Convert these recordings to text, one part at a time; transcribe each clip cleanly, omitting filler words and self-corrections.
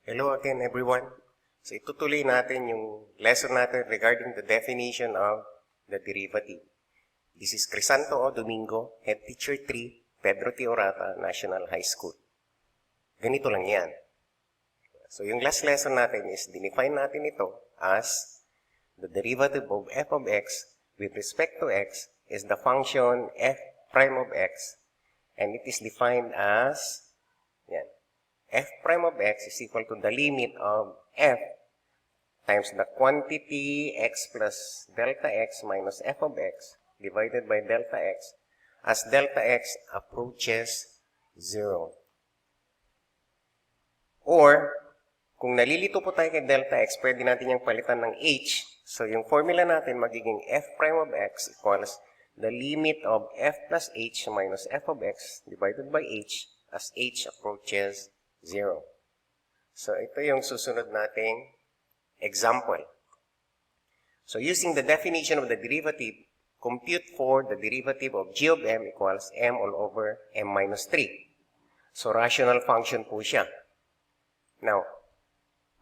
Hello again everyone. So itutuloy natin yung lesson natin regarding the definition of the derivative. This is Crisanto O. Domingo, Head Teacher 3, Pedro T. Orata, National High School. Ganito lang yan. So yung last lesson natin is dinefine natin ito as the derivative of f of x with respect to x is the function f prime of x, and it is defined as yan, f prime of x is equal to the limit of f times the quantity x plus delta x minus f of x divided by delta x as delta x approaches 0. Or, kung nalilito po tayo kay delta x, pwede natin yung palitan ng h. So, yung formula natin magiging f prime of x equals the limit of f plus h minus f of x divided by h as h approaches 0. So, ito yung susunod nating example. So, using the definition of the derivative, compute for the derivative of g of m equals m all over m minus 3. So, rational function po siya. Now,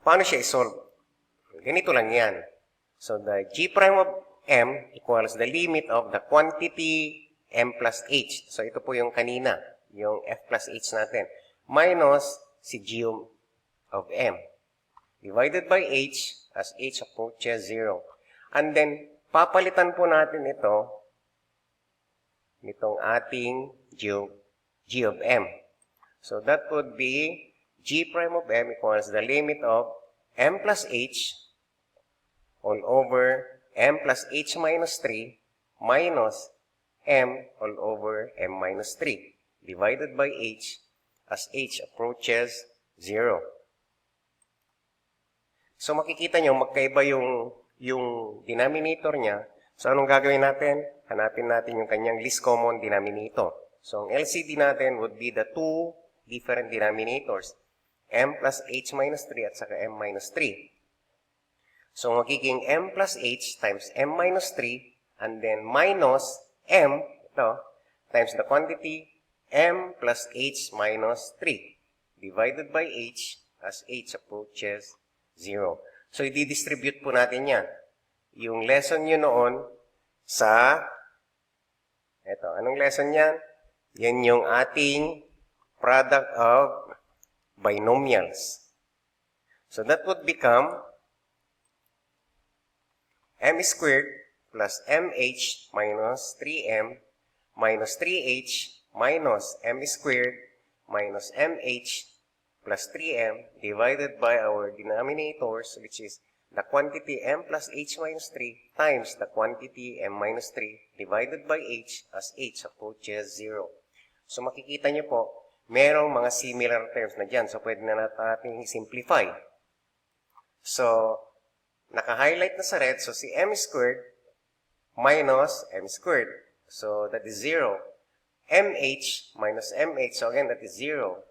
paano siya isolve? Ganito lang yan. So, the g prime of m equals the limit of the quantity m plus h. So, ito po yung kanina, yung f plus h natin. Minus si g of m. Divided by h as h approaches 0. And then, papalitan po natin ito nitong ating g of m. So, that would be g prime of m equals the limit of m plus h all over m plus h minus 3 minus m all over m minus 3 divided by h as h approaches 0. So, makikita nyo, magkaiba yung denominator niya. So, anong gagawin natin? Hanapin natin yung kanyang least common denominator. So, ang LCD natin would be the two different denominators, m plus h minus 3 at saka m minus 3. So, magiging m plus h times m minus 3 and then minus m, ito, times the quantity m plus h minus 3 divided by h as h approaches 0. So, i-distribute po natin yan. Yung lesson nyo noon sa, ito, anong lesson yan? Yan yung ating product of binomials. So, that would become m squared plus mh minus 3m minus 3h minus m squared minus mh plus 3m divided by our denominators, which is the quantity m plus h minus 3 times the quantity m minus 3 divided by h as h approaches 0. So, makikita nyo po, merong mga similar terms na dyan. So, pwede na natin simplify. So, naka-highlight na sa red. So, si m squared minus m squared. So, that is 0. mh minus mh. So, again, that is 0.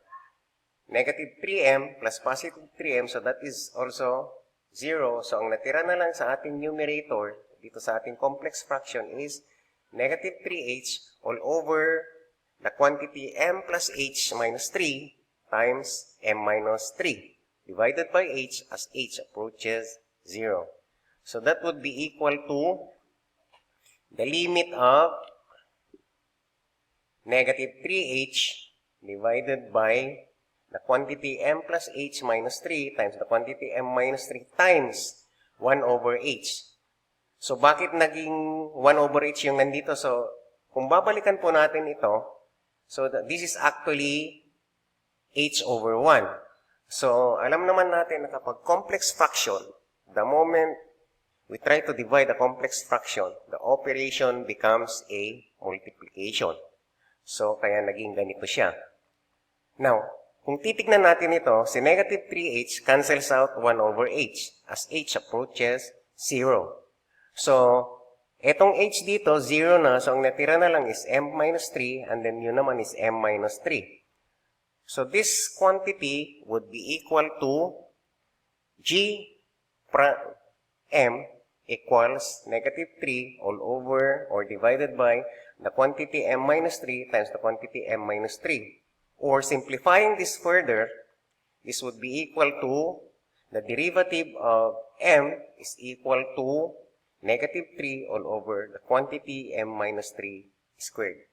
Negative 3m plus positive 3m. So, that is also 0. So, ang natira na lang sa ating numerator, dito sa ating complex fraction is negative 3h all over the quantity m plus h minus 3 times m minus 3 divided by h as h approaches 0. So, that would be equal to the limit of negative 3h divided by the quantity m plus h minus 3 times the quantity m minus 3 times 1 over h. So, bakit naging 1 over h yung nandito? So, kung babalikan po natin ito, so this is actually h over 1. So, alam naman natin na kapag complex fraction, the moment we try to divide a complex fraction, the operation becomes a multiplication. So, kaya naging ganito siya. Now, kung titignan natin ito, si negative 3h cancels out 1 over h as h approaches 0. So, etong h dito, 0 na. So, ang natira na lang is m minus 3 and then yun naman is m minus 3. So, this quantity would be equal to g m equals negative 3 all over or divided by the quantity m minus 3 times the quantity m minus 3. Or simplifying this further, this would be equal to, the derivative of m is equal to negative 3 all over the quantity m minus 3 squared.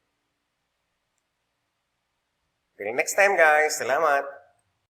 Till next time guys, salamat!